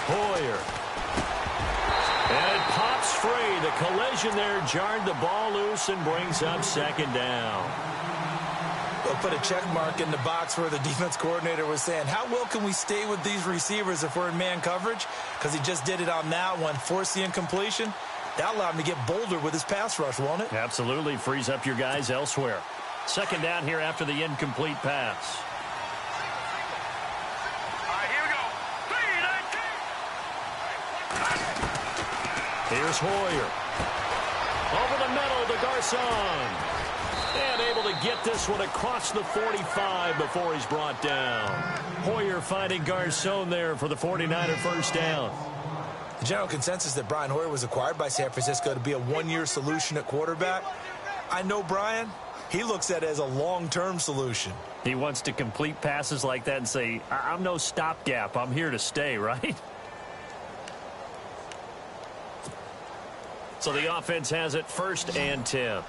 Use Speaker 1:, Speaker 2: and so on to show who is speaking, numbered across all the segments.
Speaker 1: Hoyer. And it pops free. The collision there jarred the ball loose and brings up second down.
Speaker 2: We'll put a check mark in the box where the defense coordinator was saying, how well can we stay with these receivers if we're in man coverage? Because he just did it on that one, forced the incompletion. That allowed him to get bolder with his pass rush, won't it?
Speaker 1: Absolutely. Frees up your guys elsewhere. Second down here after the incomplete pass.
Speaker 3: All right, here we go.
Speaker 1: Here's Hoyer. Over the middle to Garcon. And able to get this one across the 45 before he's brought down. Hoyer finding Garcon there for the 49er first down.
Speaker 2: The general consensus that Brian Hoyer was acquired by San Francisco to be a one-year solution at quarterback. I know Brian. He looks at it as a long-term solution.
Speaker 1: He wants to complete passes like that and say, I'm no stopgap. I'm here to stay, right? So the offense has it 1st and 10.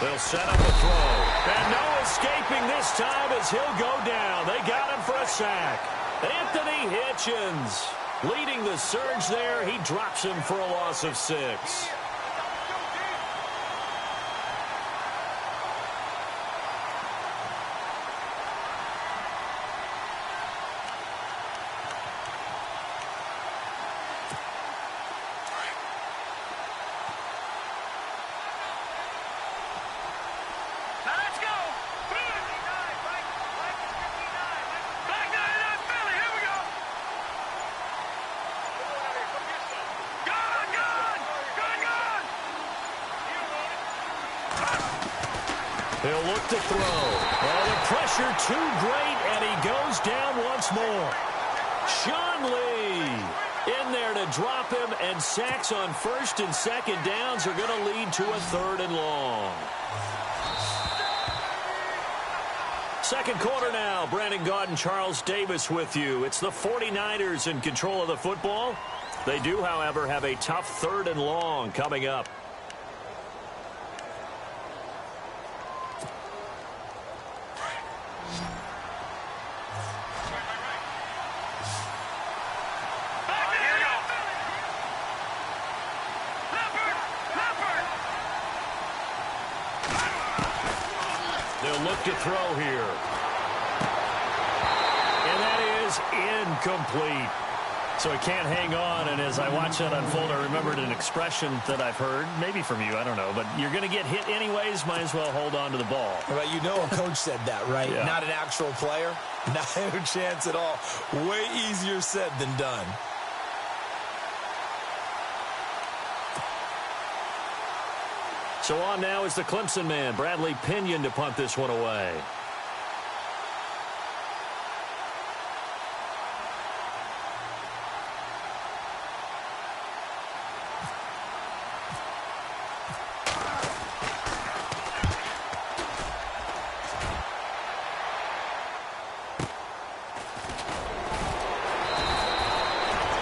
Speaker 1: They'll set up a throw. And no escaping this time as he'll go down. They got him for a sack. Anthony Hitchens leading the surge there. He drops him for a loss of 6. He'll look to throw. Oh, the pressure too great, and he goes down once more. Sean Lee in there to drop him, and sacks on 1st and 2nd downs are going to lead to a 3rd and long. Second quarter now. Brandon Gaudin and Charles Davis with you. It's the 49ers in control of the football. They do, however, have a tough 3rd and long coming up. Look to throw here. And that is incomplete. So he can't hang on, and as I watch that unfold, I remembered an expression that I've heard, maybe from you, I don't know, but you're going to get hit anyways, might as well hold on to the ball.
Speaker 2: Right, you know a coach said that, right?
Speaker 1: Yeah.
Speaker 2: Not an actual player. Not a chance at all. Way easier said than done.
Speaker 1: So on now is the Clemson man, Bradley Pinion, to punt this one away.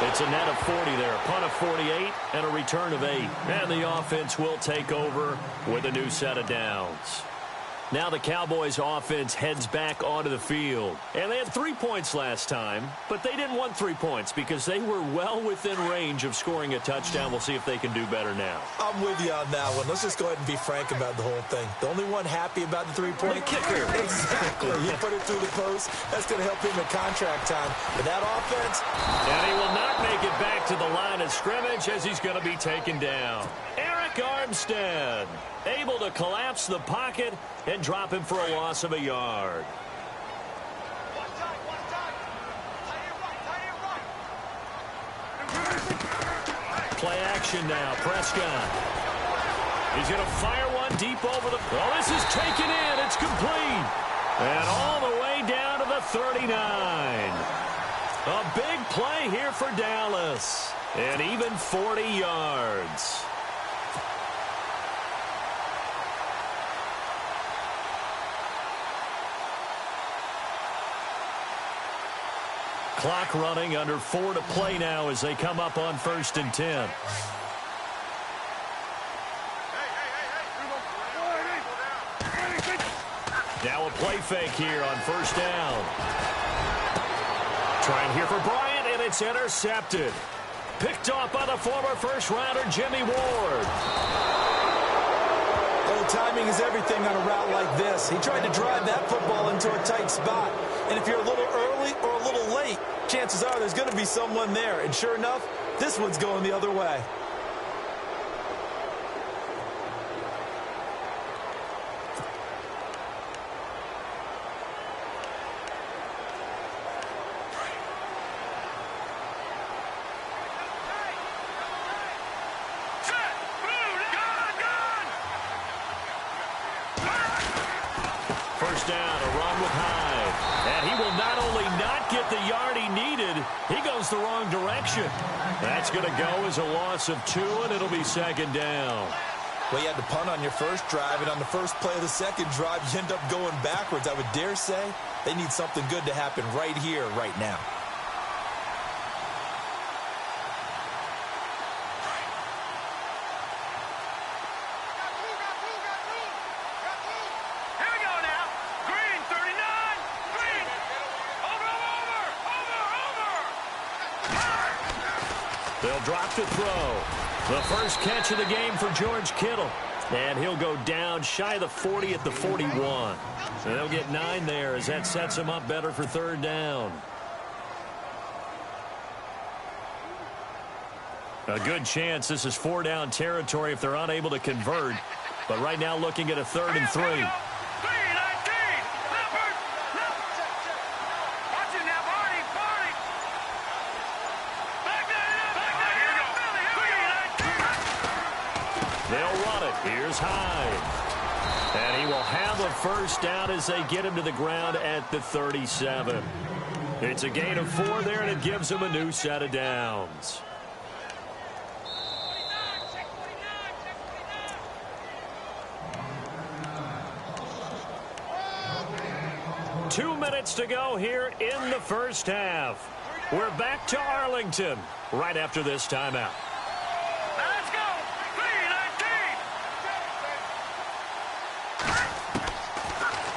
Speaker 1: It's a net of 40 there, a punt of 48, and a return of 8. And the offense will take over with a new set of downs. Now the Cowboys offense heads back onto the field. And they had 3 points last time, but they didn't want 3 points because they were well within range of scoring a touchdown. We'll see if they can do better now.
Speaker 2: I'm with you on that one. Let's just go ahead and be frank about the whole thing. The only one happy about the 3-point
Speaker 1: kicker.
Speaker 2: Exactly. He put it through the post. That's going to help him at contract time. But that offense.
Speaker 1: And he will not make it back to the line of scrimmage as he's going to be taken down. Eric Armstead able to collapse the pocket and drop him for a loss of a yard. Play action now. Prescott. He's going to fire one deep over the... Oh, this is taken in. It's complete. And all the way down to the 39. A big play here for Dallas. And even 40 yards. Clock running, under 4 to play now as they come up on 1st and 10. Now a play fake here on first down. Trying here for Bryant, and it's intercepted. Picked off by the former first-rounder Jimmy Ward.
Speaker 2: Oh, timing is everything on a route like this. He tried to drive that football into a tight spot. And if you're a little early or a little late, chances are there's going to be someone there. And sure enough, this one's going the other way.
Speaker 1: Down, a run with Hyde. And he will not only not get the yard he needed, he goes the wrong direction. That's going to go as a loss of 2, and it'll be second down.
Speaker 2: Well, you had to punt on your first drive, and on the first play of the second drive, you end up going backwards. I would dare say they need something good to happen right here, right now.
Speaker 1: They'll drop to throw. The first catch of the game for George Kittle. And he'll go down shy of the 40 at the 41. So they'll get 9 there as that sets him up better for third down. A good chance this is 4-down territory if they're unable to convert. But right now looking at a 3rd and 3. Here's Hyde. And he will have a first down as they get him to the ground at the 37. It's a gain of 4 there, and it gives him a new set of downs. Two minutes to go here in the first half. We're back to Arlington right after this timeout.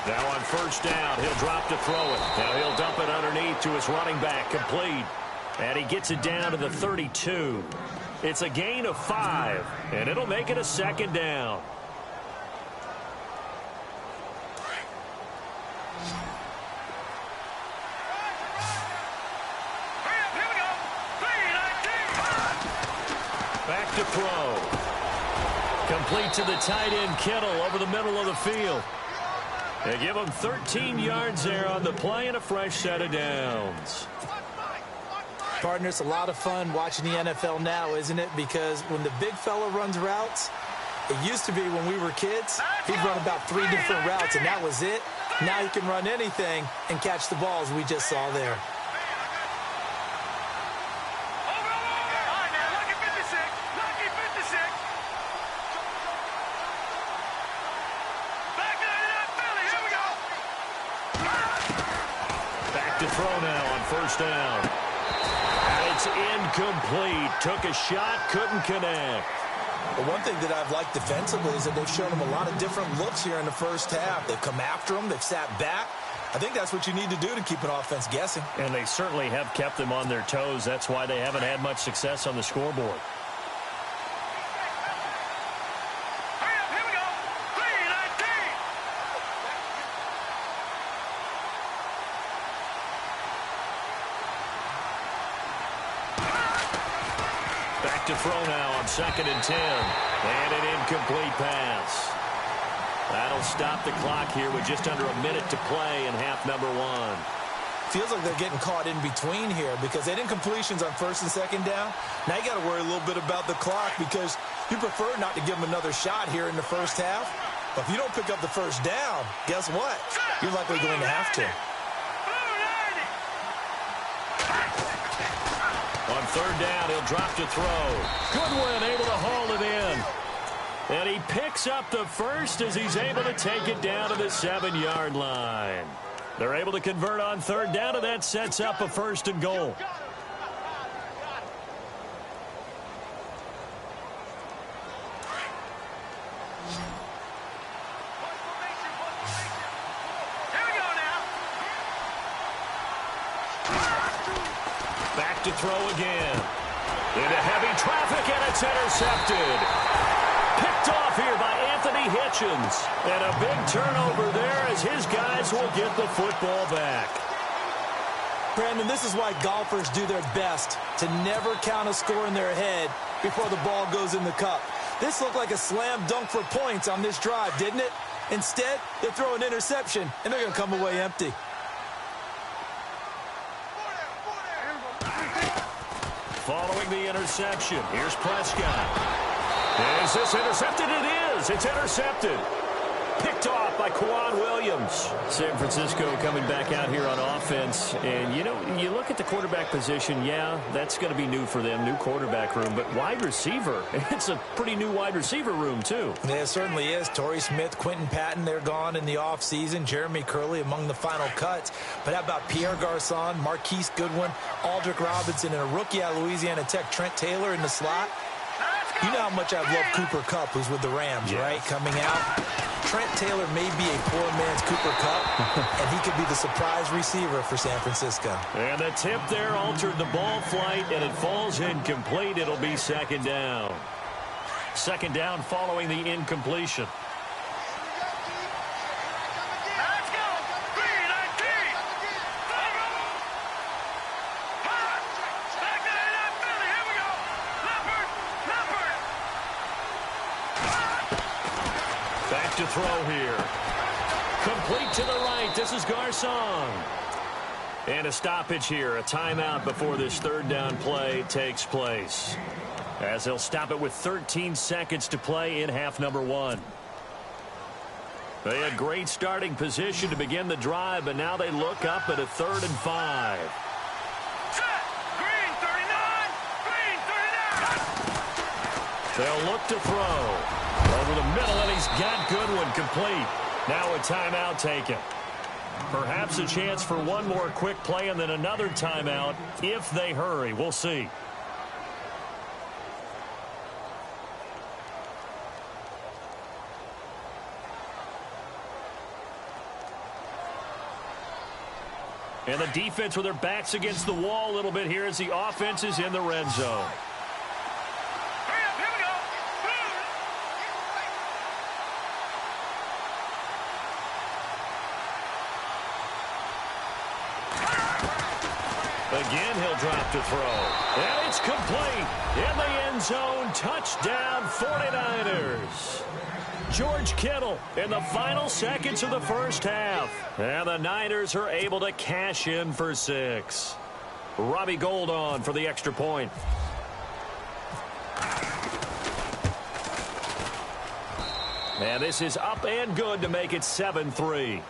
Speaker 1: Now on first down, he'll drop to throw it. Now he'll dump it underneath to his running back, complete. And he gets it down to the 32. It's a gain of 5, and it'll make it a second down. Back to throw. Complete to the tight end, Kittle, over the middle of the field. They give him 13 yards there on the play and a fresh set of downs.
Speaker 2: Partner, it's a lot of fun watching the NFL now, isn't it? Because when the big fella runs routes, it used to be when we were kids, he'd run about 3 different routes, and that was it. Now he can run anything and catch the balls we just saw there.
Speaker 1: Throw now on first down. And it's incomplete. Took a shot, couldn't connect.
Speaker 2: Well, one thing that I've liked defensively is that they've shown him a lot of different looks here in the first half. They've come after him. They've sat back. I think that's what you need to do to keep an offense guessing.
Speaker 1: And they certainly have kept them on their toes. That's why they haven't had much success on the scoreboard. To throw now on 2nd and 10. And an incomplete pass. That'll stop the clock here with just under a minute to play in half number 1.
Speaker 2: Feels like they're getting caught in between here because they didn't completions on 1st and 2nd down. Now you got to worry a little bit about the clock because you prefer not to give them another shot here in the first half. But if you don't pick up the first down, guess what? You're likely going to have to.
Speaker 1: On 3rd down, he'll drop to throw. Goodwin able to haul it in. And he picks up the first as he's able to take it down to the 7-yard line. They're able to convert on 3rd down, and that sets up a 1st and goal. Back to throw again. Into heavy traffic, and it's intercepted. Picked off here by Anthony Hitchens. And a big turnover there as his guys will get the football back.
Speaker 2: Brandon, this is why golfers do their best to never count a score in their head before the ball goes in the cup. This looked like a slam dunk for points on this drive, didn't it? Instead, they throw an interception, and they're going to come away empty.
Speaker 1: Following the interception, here's Prescott. Is this intercepted? It is. It's intercepted. Picked off by Quan Williams. San Francisco coming back out here on offense. And, you know, you look at the quarterback position, yeah, that's going to be new for them, new quarterback room. But wide receiver, it's a pretty new wide receiver room, too.
Speaker 2: Yeah, it certainly is. Torrey Smith, Quentin Patton, they're gone in the offseason. Jeremy Curley among the final cuts. But how about Pierre Garçon, Marquise Goodwin, Aldrick Robinson, and a rookie out of Louisiana Tech, Trent Taylor in the slot? You know how much I love Cooper Kupp, who's with the Rams, yes. Right? Coming out. Trent Taylor may be a poor man's Cooper Kupp, and he could be the surprise receiver for San Francisco.
Speaker 1: And the tip there altered the ball flight, and it falls incomplete. It'll be second down. Second down following the incompletion. To throw here. Complete to the right. This is Garçon. And a stoppage here. A timeout before this third down play takes place. As they'll stop it with 13 seconds to play in half number one. They had great starting position to begin the drive, but now they look up at a 3rd and 5.
Speaker 3: Green 39. Green 39.
Speaker 1: They'll look to throw. Over the middle, and he's got Goodwin complete. Now a timeout taken. Perhaps a chance for one more quick play and then another timeout if they hurry. We'll see. And the defense with their backs against the wall a little bit here as the offense is in the red zone. Again, he'll drop to throw. And it's complete. In the end zone, touchdown 49ers. George Kittle in the final seconds of the first half. And the Niners are able to cash in for 6. Robbie Gould on for the extra point. And this is up and good to make it 7-3.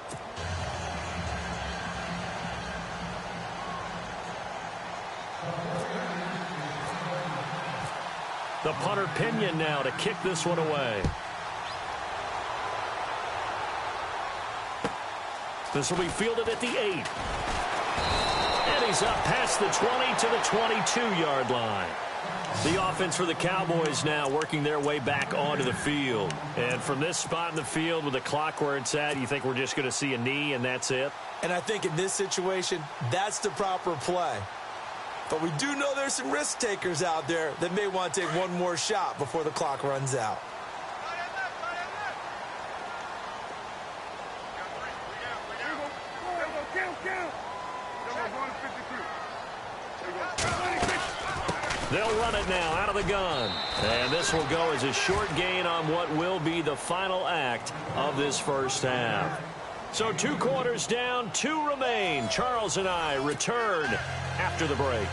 Speaker 1: The punter Pinion now to kick this one away. This will be fielded at the 8. And he's up past the 20 to the 22-yard line. The offense for the Cowboys now working their way back onto the field. And from this spot in the field with the clock where it's at, you think we're just going to see a knee and that's it?
Speaker 2: And I think in this situation, that's the proper play. But we do know there's some risk takers out there that may want to take one more shot before the clock runs out.
Speaker 1: They'll run it now out of the gun. And this will go as a short gain on what will be the final act of this first half. So 2 quarters down, 2 remain. Charles and I return after the break.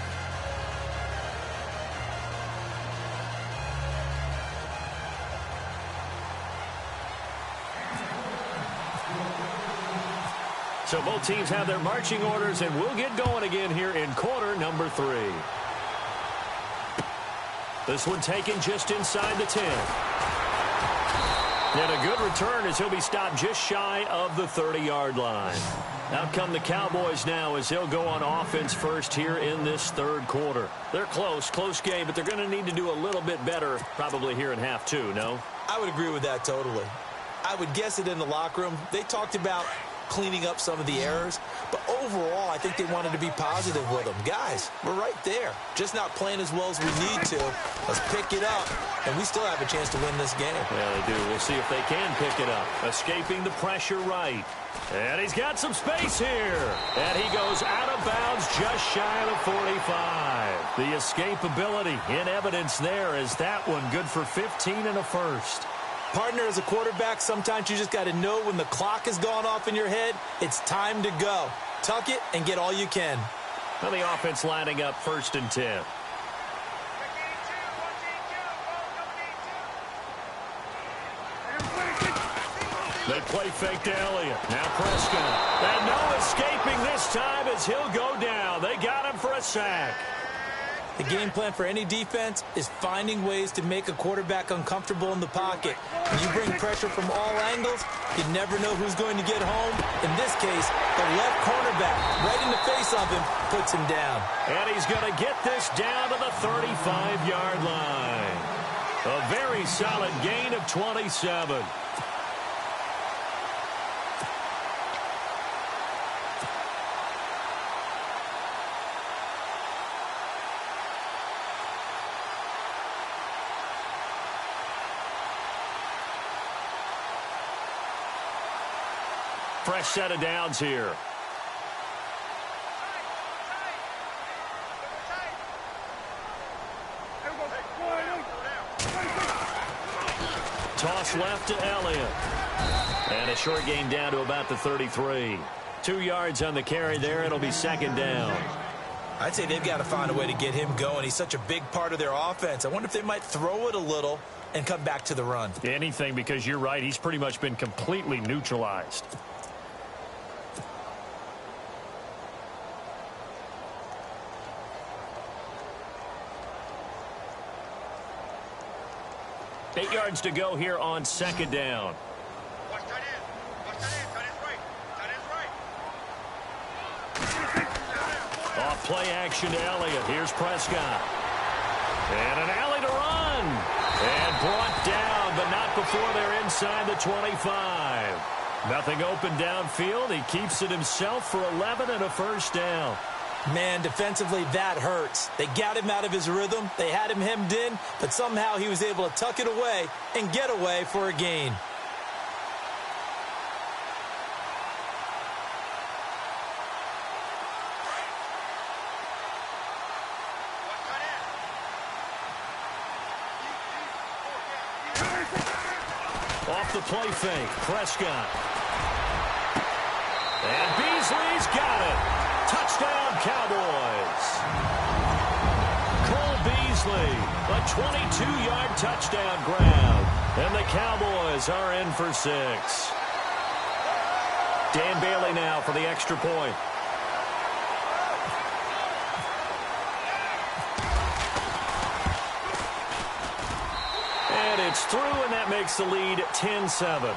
Speaker 1: So both teams have their marching orders, and we'll get going again here in quarter number 3. This one taken just inside the 10. And a good return as he'll be stopped just shy of the 30-yard line. Out come the Cowboys now as they'll go on offense first here in this third quarter. They're close game, but they're going to need to do a little bit better probably here in half 2, no?
Speaker 2: I would agree with that totally. I would guess it in the locker room. They talked about cleaning up some of the errors. But overall, I think they wanted to be positive with them. Guys, we're right there. Just not playing as well as we need to. Let's pick it up, and we still have a chance to win this game.
Speaker 1: Yeah, they do. We'll see if they can pick it up. Escaping the pressure right. And he's got some space here. And he goes out of bounds just shy of the 45. The escapability in evidence there is that one good for 15 and a first.
Speaker 2: Partner, as a quarterback, sometimes you just got to know when the clock has gone off in your head, it's time to go. Tuck it and get all you can.
Speaker 1: Well, the offense lining up 1st and 10. They play fake to Elliott. Now Prescott. And no escaping this time as he'll go down. They got him for a sack.
Speaker 2: The game plan for any defense is finding ways to make a quarterback uncomfortable in the pocket. When you bring pressure from all angles, you never know who's going to get home. In this case, the left cornerback, right in the face of him, puts him down.
Speaker 1: And he's going to get this down to the 35-yard line. A very solid gain of 27. Fresh set of downs here. Toss left to Elliott. And a short gain down to about the 33. 2 yards on the carry there. It'll be 2nd down.
Speaker 2: I'd say they've got to find a way to get him going. He's such a big part of their offense. I wonder if they might throw it a little and come back to the run.
Speaker 1: Anything, because you're right. He's pretty much been completely neutralized. Eight yards to go here on 2nd down.
Speaker 3: Watch tight end. Watch tight end. Tight end's right. Tight end's right.
Speaker 1: Off play action to Elliott. Here's Prescott. And an alley to run. And brought down, but not before they're inside the 25. Nothing open downfield. He keeps it himself for 11 and a 1st down.
Speaker 2: Man, defensively, that hurts. They got him out of his rhythm. They had him hemmed in, but somehow he was able to tuck it away and get away for a gain.
Speaker 1: Off the play fake, Prescott. And Beasley's got it. Touchdown, Cowboys. Cole Beasley, a 22-yard touchdown grab. And the Cowboys are in for 6. Dan Bailey now for the extra point. And it's through, and that makes the lead 10-7.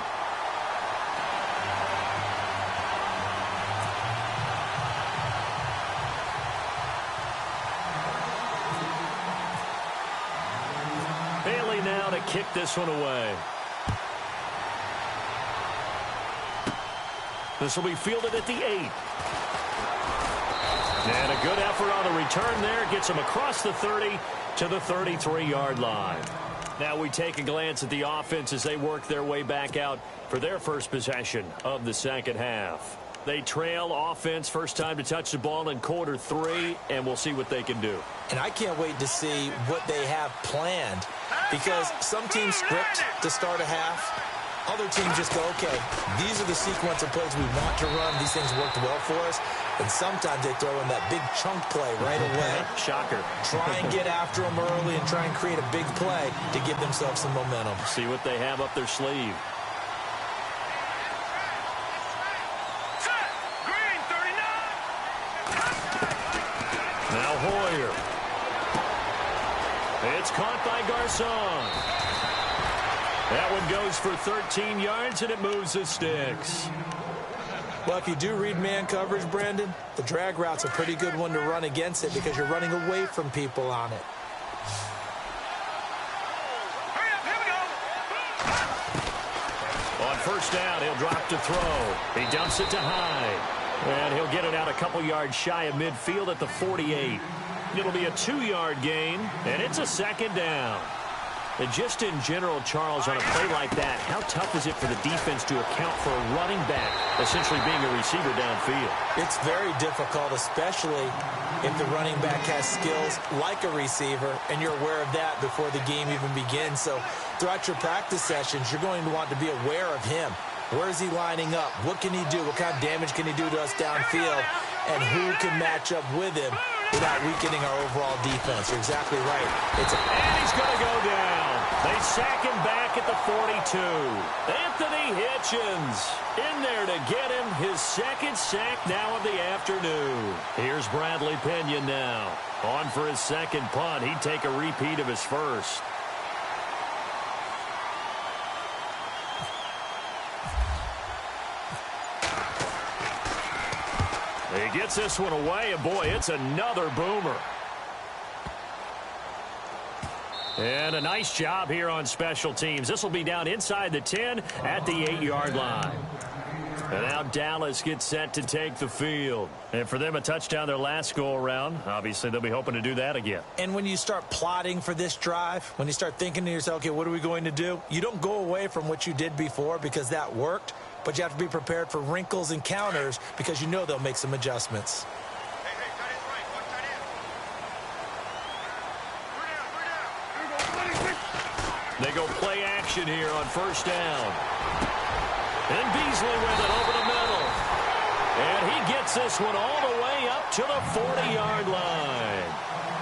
Speaker 1: Bailey now to kick this one away. This will be fielded at the 8. And a good effort on the return there. Gets him across the 30 to the 33-yard line. Now we take a glance at the offense as they work their way back out for their first possession of the 2nd half. They trail offense, first time to touch the ball in quarter 3, and we'll see what they can do.
Speaker 2: And I can't wait to see what they have planned, because some teams script to start a half. Other teams just go, okay, these are the sequence of plays we want to run. These things worked well for us. And sometimes they throw in that big chunk play right away.
Speaker 1: Shocker.
Speaker 2: Try and get after them early and try and create a big play to give themselves some momentum.
Speaker 1: See what they have up their sleeve.
Speaker 3: Green, 39.
Speaker 1: Now Hoyer. It's caught by Garcon. That one goes for 13 yards, and it moves the sticks.
Speaker 2: Well, if you do read man coverage, Brandon, the drag route's a pretty good one to run against it because you're running away from people on it.
Speaker 3: Hurry up, here we go.
Speaker 1: On first down, he'll drop to throw. He dumps it to Hyde. And he'll get it out a couple yards shy of midfield at the 48. It'll be a 2-yard gain, and it's a second down. And just in general, Charles, on a play like that, how tough is it for the defense to account for a running back essentially being a receiver downfield?
Speaker 2: It's very difficult, especially if the running back has skills like a receiver, and you're aware of that before the game even begins. So throughout your practice sessions, you're going to want to be aware of him. Where is he lining up? What can he do? What kind of damage can he do to us downfield? And who can match up with him without weakening our overall defense? You're exactly right.
Speaker 1: And he's going to go down. They sack him back at the 42. Anthony Hitchens in there to get him his second sack now of the afternoon. Here's Bradley Pinion now. On for his second punt. He'd take a repeat of his first. He gets this one away, and boy, it's another boomer. And a nice job here on special teams. This will be down inside the 10 at the 8-yard line. And now Dallas gets set to take the field. And for them, a touchdown their last go-around. Obviously, they'll be hoping to do that again.
Speaker 2: And when you start plotting for this drive, when you start thinking to yourself, okay, what are we going to do? You don't go away from what you did before because that worked. But you have to be prepared for wrinkles and counters because you know they'll make some adjustments.
Speaker 3: Hey, tight end right. Watch tight end.
Speaker 1: They go play action here on first down. And Beasley with it over the middle. And he gets this one all the way up to the 40-yard line.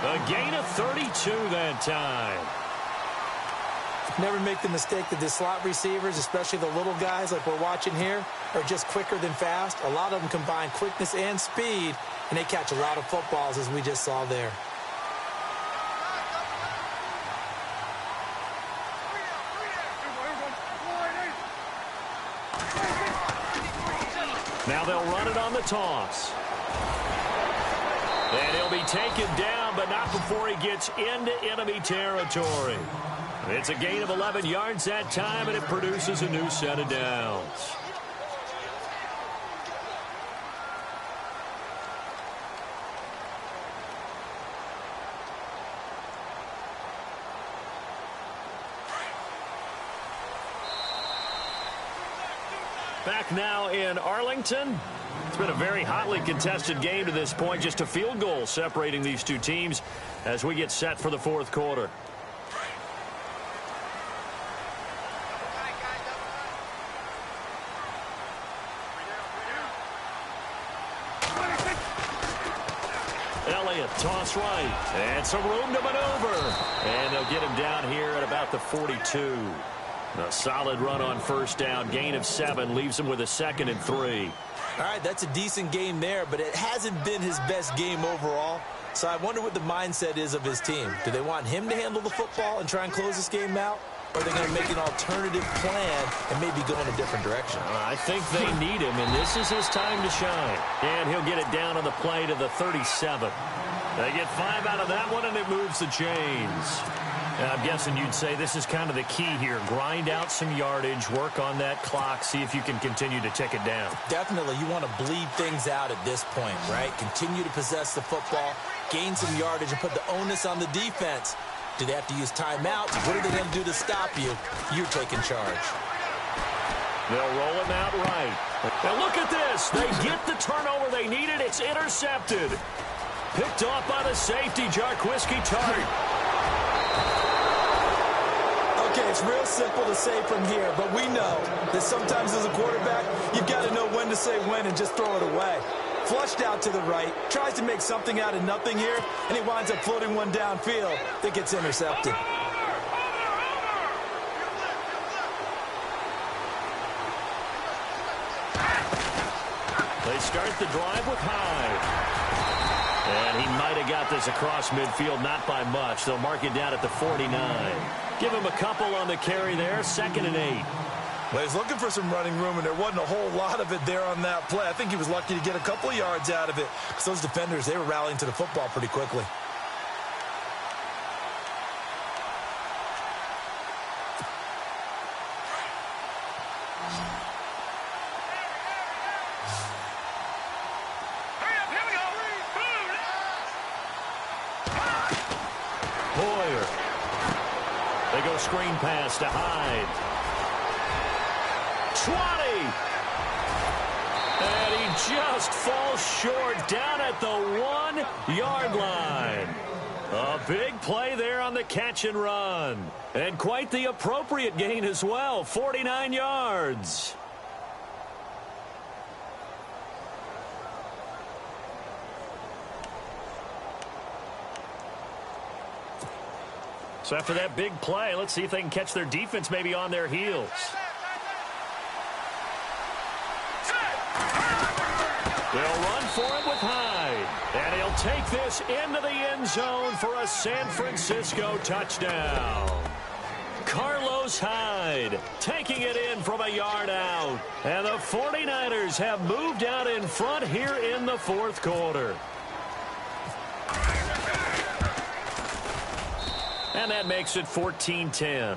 Speaker 1: A gain of 32 that time.
Speaker 2: Never make the mistake that the slot receivers, especially the little guys like we're watching here, are just quicker than fast. A lot of them combine quickness and speed, and they catch a lot of footballs, as we just saw there.
Speaker 1: Now they'll run it on the toss. And he'll be taken down, but not before he gets into enemy territory. It's a gain of 11 yards that time, and it produces a new set of downs. Back now in Arlington. It's been a very hotly contested game to this point. Just a field goal separating these two teams as we get set for the fourth quarter. Elliott, toss right, and some room to maneuver. And they'll get him down here at about the 42. A solid run on first down, gain of 7, leaves him with a 2nd and 3.
Speaker 2: All right, that's a decent game there, but it hasn't been his best game overall. So I wonder what the mindset is of his team. Do they want him to handle the football and try and close this game out? Or are they going to make an alternative plan and maybe go in a different direction?
Speaker 1: I think they need him, and this is his time to shine. And he'll get it down on the play to the 37. They get 5 out of that one, and it moves the chains. I'm guessing you'd say this is kind of the key here. Grind out some yardage, work on that clock, see if you can continue to tick it down.
Speaker 2: Definitely. You want to bleed things out at this point, right? Continue to possess the football, gain some yardage, and put the onus on the defense. Do they have to use timeouts? What are they going to do to stop you? You're taking charge.
Speaker 1: They'll roll him out right. Now look at this. They get the turnover they needed. It's intercepted. Picked off by the safety, Jarquiski Tart.
Speaker 2: Okay, it's real simple to say from here, but we know that sometimes as a quarterback, you've got to know when to say when and just throw it away. Flushed out to the right, tries to make something out of nothing here, and he winds up floating one downfield that gets intercepted.
Speaker 1: They start the drive with Hyde. And he might have got this across midfield, not by much. They'll mark it down at the 49. Give him a couple on the carry there, 2nd and 8.
Speaker 2: Well, he's looking for some running room, and there wasn't a whole lot of it there on that play. I think he was lucky to get a couple of yards out of it because those defenders, they were rallying to the football pretty quickly.
Speaker 1: Hoyer. They go screen pass to Hyde. 20. And he just falls short down at the 1-yard line. A big play there on the catch and run. And quite the appropriate gain as well, 49 yards. So after that big play, let's see if they can catch their defense maybe on their heels. They'll run for it with Hyde. And he'll take this into the end zone for a San Francisco touchdown. Carlos Hyde taking it in from a yard out. And the 49ers have moved out in front here in the fourth quarter. And that makes it 14-10.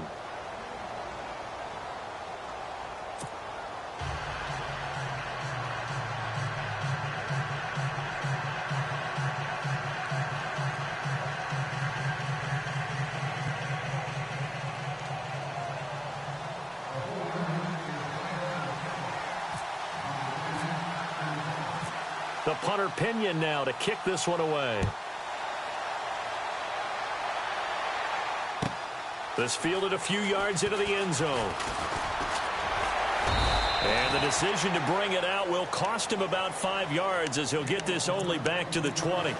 Speaker 1: The punter Pinion now to kick this one away. This fielded a few yards into the end zone. And the decision to bring it out will cost him about 5 yards as he'll get this only back to the 20.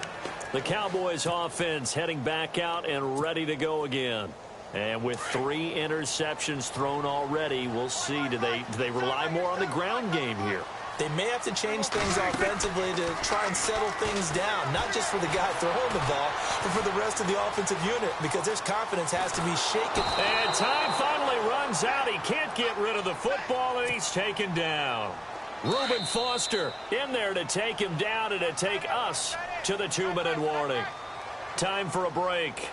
Speaker 1: The Cowboys offense heading back out and ready to go again. And with 3 interceptions thrown already, we'll see. Do they rely more on the ground game here?
Speaker 2: They may have to change things offensively to try and settle things down, not just for the guy throwing the ball, but for the rest of the offensive unit, because their confidence has to be shaken.
Speaker 1: And time finally runs out. He can't get rid of the football, and he's taken down. Reuben Foster in there to take him down and to take us to the 2-minute warning. Time for a break.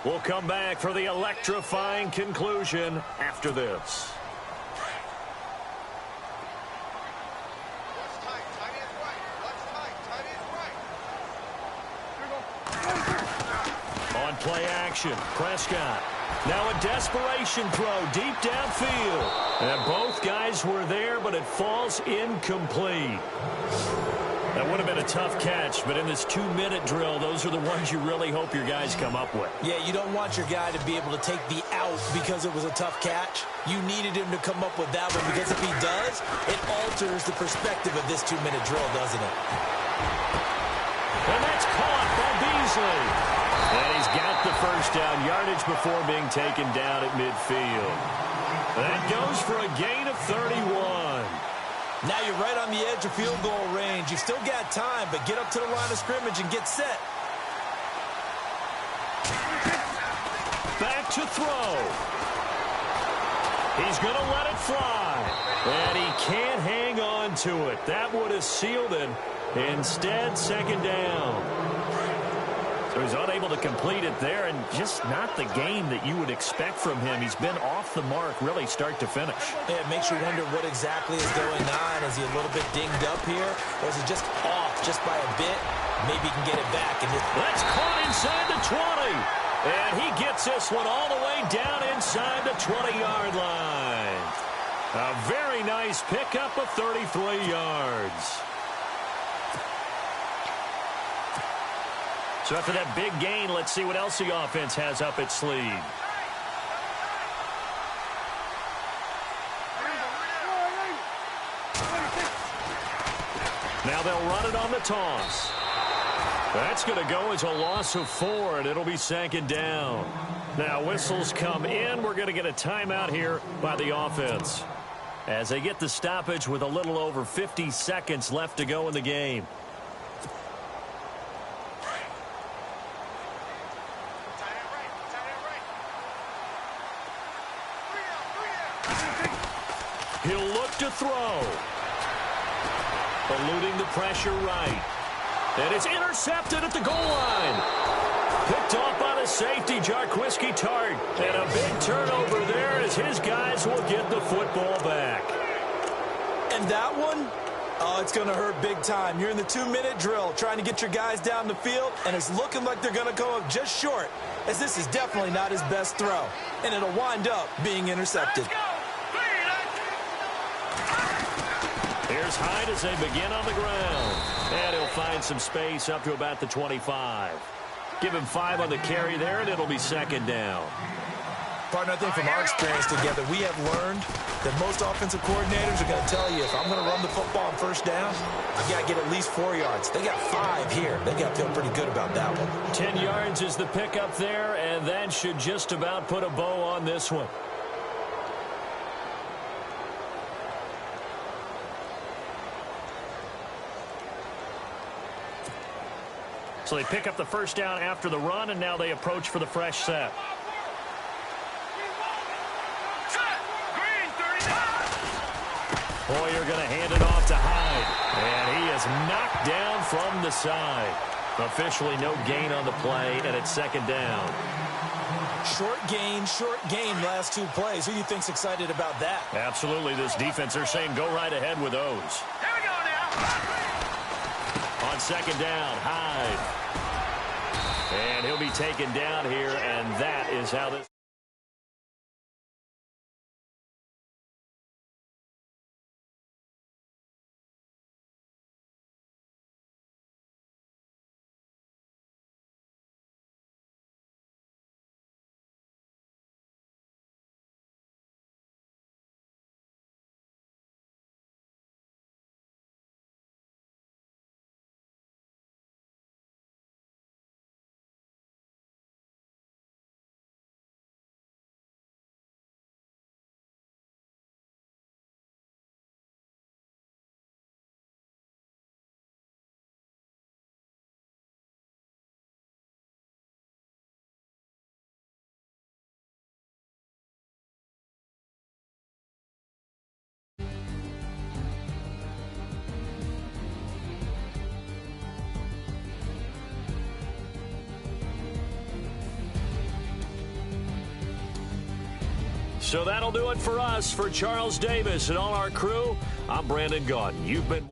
Speaker 1: We'll come back for the electrifying conclusion after this. Play action. Prescott. Now a desperation throw deep downfield. And both guys were there, but it falls incomplete. That would have been a tough catch, but in this 2-minute drill, those are the ones you really hope your guys come up with.
Speaker 2: Yeah, you don't want your guy to be able to take the out because it was a tough catch. You needed him to come up with that one, because if he does, it alters the perspective of this 2-minute drill, doesn't it?
Speaker 1: And that's caught by Beasley. And he's got the first down yardage before being taken down at midfield. That goes for a gain of 31.
Speaker 2: Now you're right on the edge of field goal range. You've still got time, but get up to the line of scrimmage and get set.
Speaker 1: Back to throw. He's going to let it fly. And he can't hang on to it. That would have sealed it. Instead, second down. So he's unable to complete it there, and just not the game that you would expect from him. He's been off the mark really start to finish.
Speaker 2: Yeah, it makes you wonder what exactly is going on. Is he a little bit dinged up here, or is he just off just by a bit? Maybe he can get it back. And
Speaker 1: that's caught inside the 20. And he gets this one all the way down inside the 20-yard line. A very nice pickup of 33 yards. So after that big gain, let's see what else the offense has up its sleeve. Now they'll run it on the toss. That's going to go as a loss of 4, and it'll be second down. Now whistles come in. We're going to get a timeout here by the offense, as they get the stoppage with a little over 50 seconds left to go in the game. He'll look to throw. Eluding the pressure right. And it's intercepted at the goal line. Picked off by the safety, Jarquiski Tart. And a big turnover there as his guys will get the football back.
Speaker 2: And that one, oh, it's going to hurt big time. You're in the 2-minute drill trying to get your guys down the field, and it's looking like they're going to go up just short, as this is definitely not his best throw, and it'll wind up being intercepted.
Speaker 1: Here's Hyde as they begin on the ground. And he'll find some space up to about the 25. Give him 5 on the carry there, and it'll be second down.
Speaker 2: Partner, I think from our experience together, we have learned that most offensive coordinators are going to tell you, if I'm going to run the football on first down, I've got to get at least 4 yards. They got 5 here. They got to feel pretty good about that one.
Speaker 1: 10 yards is the pickup there, and that should just about put a bow on this one. So they pick up the first down after the run, and now they approach for the fresh set. Boyer going to hand it off to Hyde. And he is knocked down from the side. Officially no gain on the play, and it's second down.
Speaker 2: Short gain last 2 plays. Who do you think's excited about that?
Speaker 1: Absolutely. This defense, they're saying go right ahead with those.
Speaker 3: Here we go now.
Speaker 1: On second down, Hyde. And he'll be taken down here, and that is how this... So that'll do it for us. For Charles Davis and all our crew, I'm Brandon Gaudin. You've been...